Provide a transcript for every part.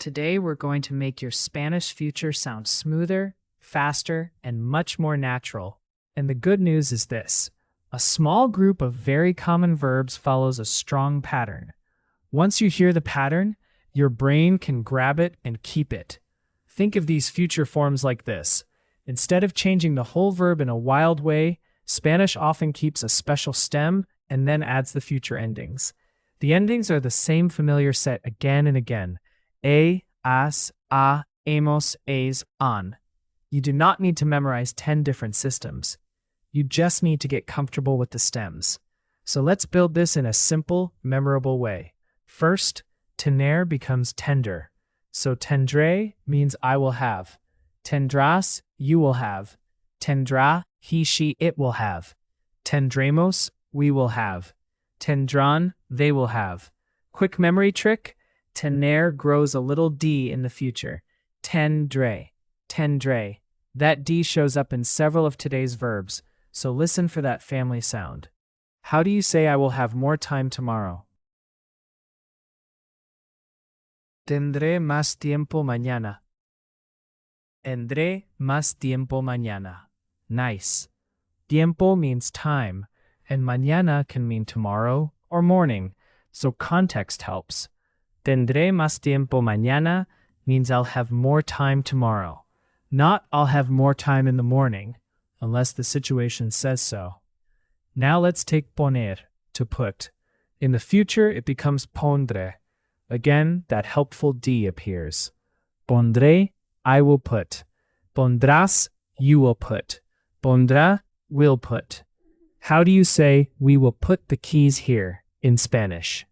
Today we're going to make your Spanish future sound smoother, faster, and much more natural. And the good news is this: a small group of very common verbs follows a strong pattern. Once you hear the pattern, your brain can grab it and keep it. Think of these future forms like this. Instead of changing the whole verb in a wild way, Spanish often keeps a special stem and then adds the future endings. The endings are the same familiar set again and again: a, as, a, hemos, es, an. You do not need to memorize 10 different systems. You just need to get comfortable with the stems. So let's build this in a simple, memorable way. First, tener becomes tender. So tendré means I will have. Tendrás, you will have. Tendrá, he, she, it will have. Tendremos, we will have. Tendrán, they will have. Quick memory trick: tener grows a little d in the future. Tendré, tendré. That d shows up in several of today's verbs, so listen for that family sound. How do you say I will have more time tomorrow? Tendré más tiempo mañana. Tendré más tiempo mañana. Nice. Tiempo means time, and mañana can mean tomorrow or morning, so context helps. Tendré más tiempo mañana means I'll have more time tomorrow, not I'll have more time in the morning, unless the situation says so. Now let's take poner, to put. In the future, it becomes pondré. Again, that helpful D appears. Pondré, I will put. Pondrás, you will put. Pondrá, will put. How do you say we will put the keys here in Spanish?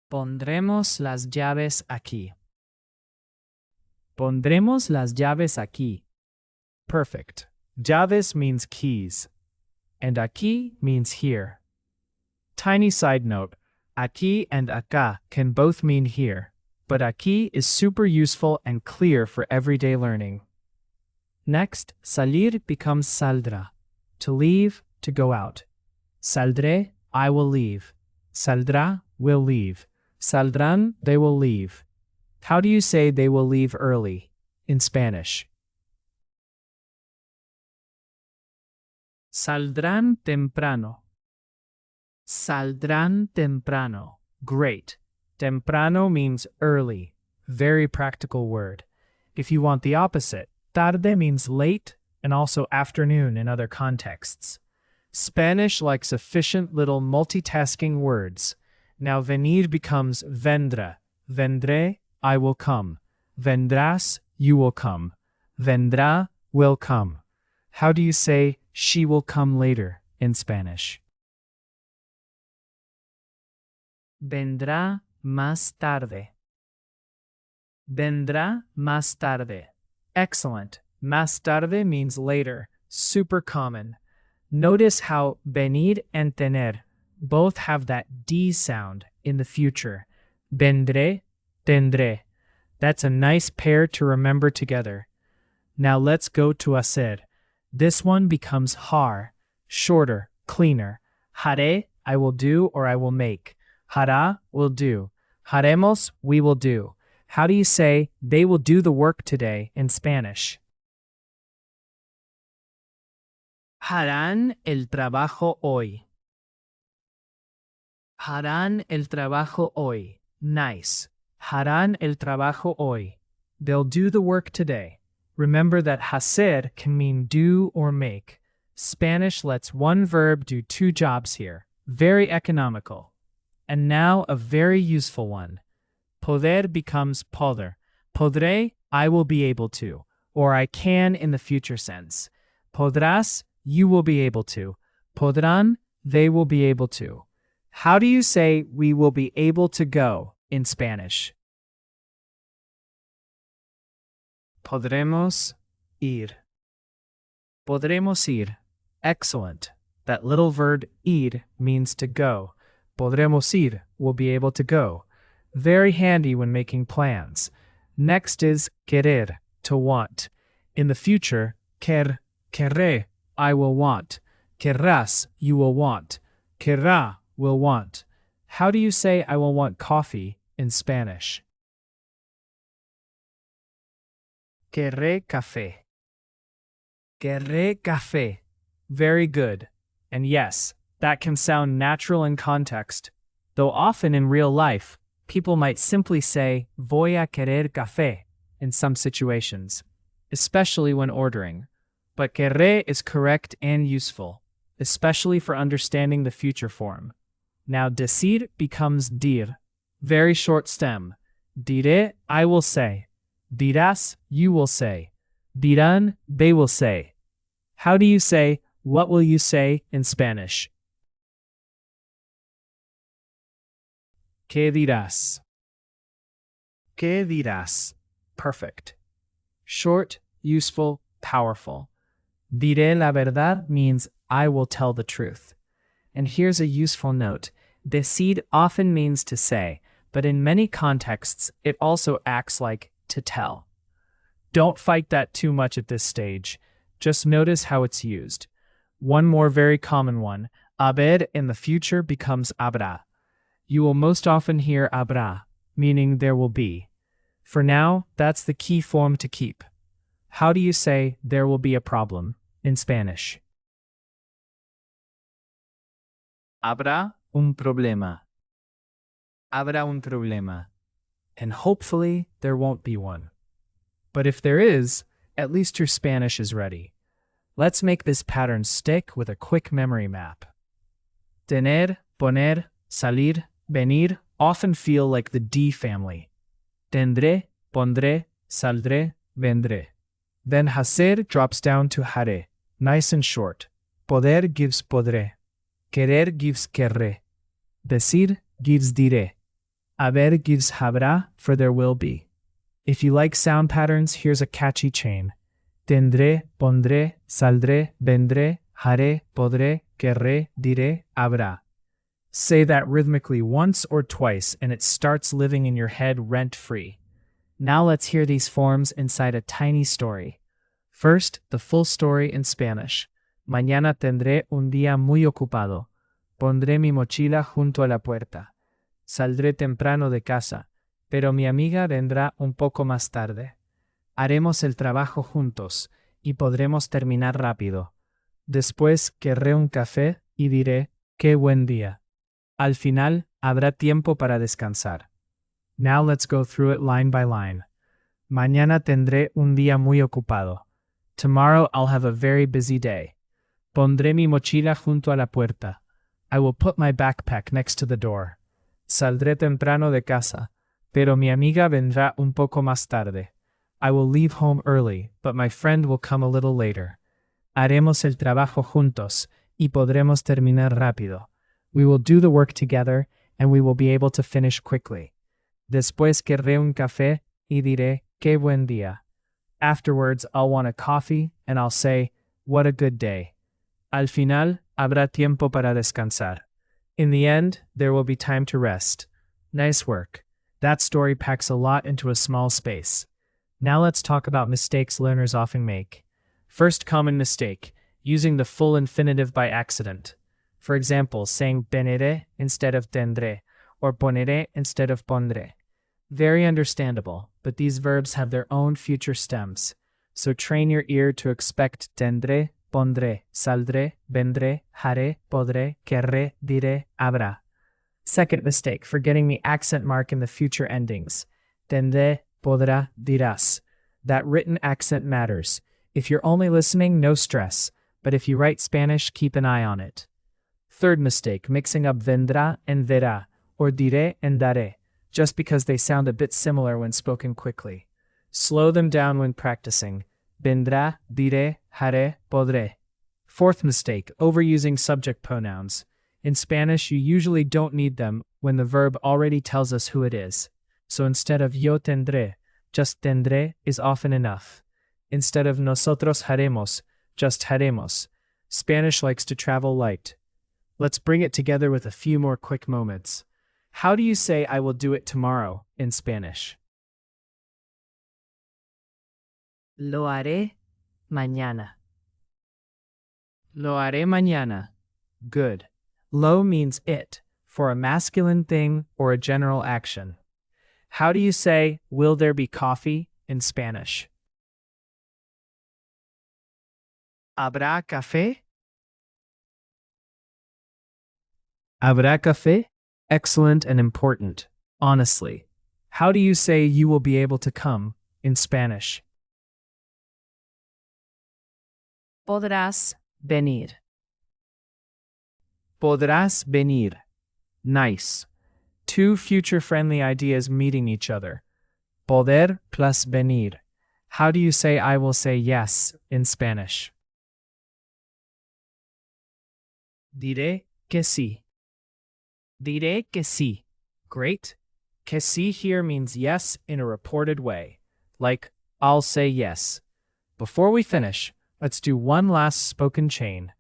Pondremos las llaves aquí. Pondremos las llaves aquí. Perfect. Llaves means keys, and aquí means here. Tiny side note: aquí and acá can both mean here, but aquí is super useful and clear for everyday learning. Next, salir becomes saldrá, to leave, to go out. Saldré, I will leave. Saldrá, will leave. Saldrán, they will leave. How do you say they will leave early in Spanish? Saldrán temprano. Saldrán temprano. Great. Temprano means early. Very practical word. If you want the opposite, tarde means late and also afternoon in other contexts. Spanish likes efficient little multitasking words. Now venir becomes vendrá. Vendré, I will come. Vendrás, you will come. Vendrá, will come. How do you say she will come later in Spanish? Vendrá más tarde. Vendrá más tarde. Excellent. Más tarde means later. Super common. Notice how venir and tener both have that D sound in the future. Vendré, tendré. That's a nice pair to remember together. Now let's go to hacer. This one becomes har, shorter, cleaner. Haré, I will do or I will make. Hará, will do. Haremos, we will do. How do you say they will do the work today in Spanish? Harán el trabajo hoy. Harán el trabajo hoy. Nice. Harán el trabajo hoy. They'll do the work today. Remember that hacer can mean do or make. Spanish lets one verb do two jobs here. Very economical. And now a very useful one. Poder becomes poder. Podré, I will be able to, or I can in the future sense. Podrás, you will be able to. Podrán, they will be able to. How do you say we will be able to go in Spanish? Podremos ir. Podremos ir. Excellent. That little verb ir means to go. Podremos ir, will be able to go. Very handy when making plans. Next is querer, to want. In the future, querré, I will want. Querrás, you will want. Querrá, will want. How do you say I will want coffee in Spanish. Querré café. Querré café. Very good. And yes, that can sound natural in context, though often in real life, people might simply say voy a querer café in some situations, especially when ordering. But querré is correct and useful, especially for understanding the future form. Now decir becomes dir. Very short stem. Diré, I will say. Dirás, you will say. Dirán, they will say. How do you say, what will you say in Spanish? ¿Qué dirás? ¿Qué dirás? Perfect. Short, useful, powerful. Diré la verdad means I will tell the truth. And here's a useful note. Decir often means to say, but in many contexts, it also acts like to tell. Don't fight that too much at this stage. Just notice how it's used. One more very common one, haber in the future becomes habrá. You will most often hear habrá, meaning there will be. For now, that's the key form to keep. How do you say there will be a problem in Spanish? Habrá un problema. Habrá un problema. And hopefully there won't be one. But if there is, at least your Spanish is ready. Let's make this pattern stick with a quick memory map. Tener, poner, salir, venir often feel like the D family. Tendré, pondré, saldré, vendré. Then hacer drops down to haré, nice and short. Poder gives podré. Querer gives querré. Decir gives diré. Haber gives habrá for there will be. If you like sound patterns, here's a catchy chain. Tendré, pondré, saldré, vendré, haré, podré, querré, diré, habrá. Say that rhythmically once or twice and it starts living in your head rent-free. Now let's hear these forms inside a tiny story. First, the full story in Spanish. Mañana tendré un día muy ocupado. Pondré mi mochila junto a la puerta. Saldré temprano de casa, pero mi amiga vendrá un poco más tarde. Haremos el trabajo juntos y podremos terminar rápido. Después querré un café y diré, qué buen día. Al final, habrá tiempo para descansar. Now let's go through it line by line. Mañana tendré un día muy ocupado. Tomorrow I'll have a very busy day. Pondré mi mochila junto a la puerta. I will put my backpack next to the door. Saldré temprano de casa, pero mi amiga vendrá un poco más tarde. I will leave home early, but my friend will come a little later. Haremos el trabajo juntos y podremos terminar rápido. We will do the work together and we will be able to finish quickly. Después querré un café y diré, qué buen día. Afterwards, I'll want a coffee and I'll say, what a good day. Al final, habrá tiempo para descansar. In the end, there will be time to rest. Nice work. That story packs a lot into a small space. Now let's talk about mistakes learners often make. First common mistake, using the full infinitive by accident. For example, saying teneré instead of tendré, or poneré instead of pondré. Very understandable, but these verbs have their own future stems. So train your ear to expect tendré, pondré, saldré, vendré, haré, podré, querré, diré, habrá. Second mistake, forgetting the accent mark in the future endings. Tendré, podrá, dirás. That written accent matters. If you're only listening, no stress. But if you write Spanish, keep an eye on it. Third mistake, mixing up vendrá and verá, or diré and daré, just because they sound a bit similar when spoken quickly. Slow them down when practicing. Vendrá, diré, haré, podré. Fourth mistake, overusing subject pronouns. In Spanish, you usually don't need them when the verb already tells us who it is. So instead of yo tendré, just tendré is often enough. Instead of nosotros haremos, just haremos. Spanish likes to travel light. Let's bring it together with a few more quick moments. How do you say I will do it tomorrow in Spanish? Lo haré mañana. Lo haré mañana. Good. Lo means it, for a masculine thing or a general action. How do you say, will there be coffee in Spanish? ¿Habrá café? ¿Habrá café? Excellent and important. Honestly, how do you say you will be able to come in Spanish? Podrás venir. Podrás venir. Nice. Two future-friendly ideas meeting each other. Poder plus venir. How do you say I will say yes in Spanish? Diré que sí. Diré que sí. Great. Que sí here means yes in a reported way, like I'll say yes. Before we finish, let's do one last spoken chain.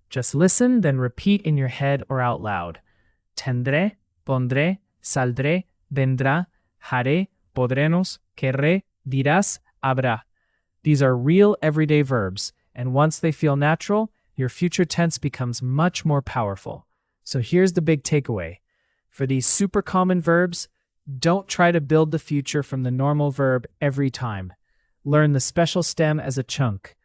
Just listen, then repeat in your head or out loud. Tendré, pondré, saldré, vendrá, haré, podremos, querré, dirás, habrá. These are real everyday verbs, and once they feel natural, your future tense becomes much more powerful. So here's the big takeaway. For these super common verbs, don't try to build the future from the normal verb every time. Learn the special stem as a chunk.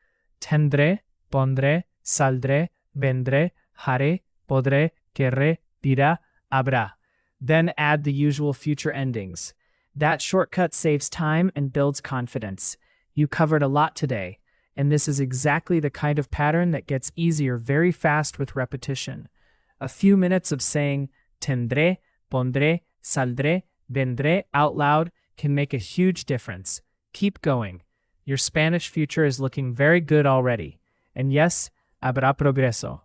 Tendré, pondré, saldré, vendré, haré, podré, querré, dirá, habrá. Then add the usual future endings. That shortcut saves time and builds confidence. You covered a lot today, and this is exactly the kind of pattern that gets easier very fast with repetition. A few minutes of saying tendré, pondré, saldré, vendré out loud can make a huge difference. Keep going. Your Spanish future is looking very good already. And yes, habrá progreso.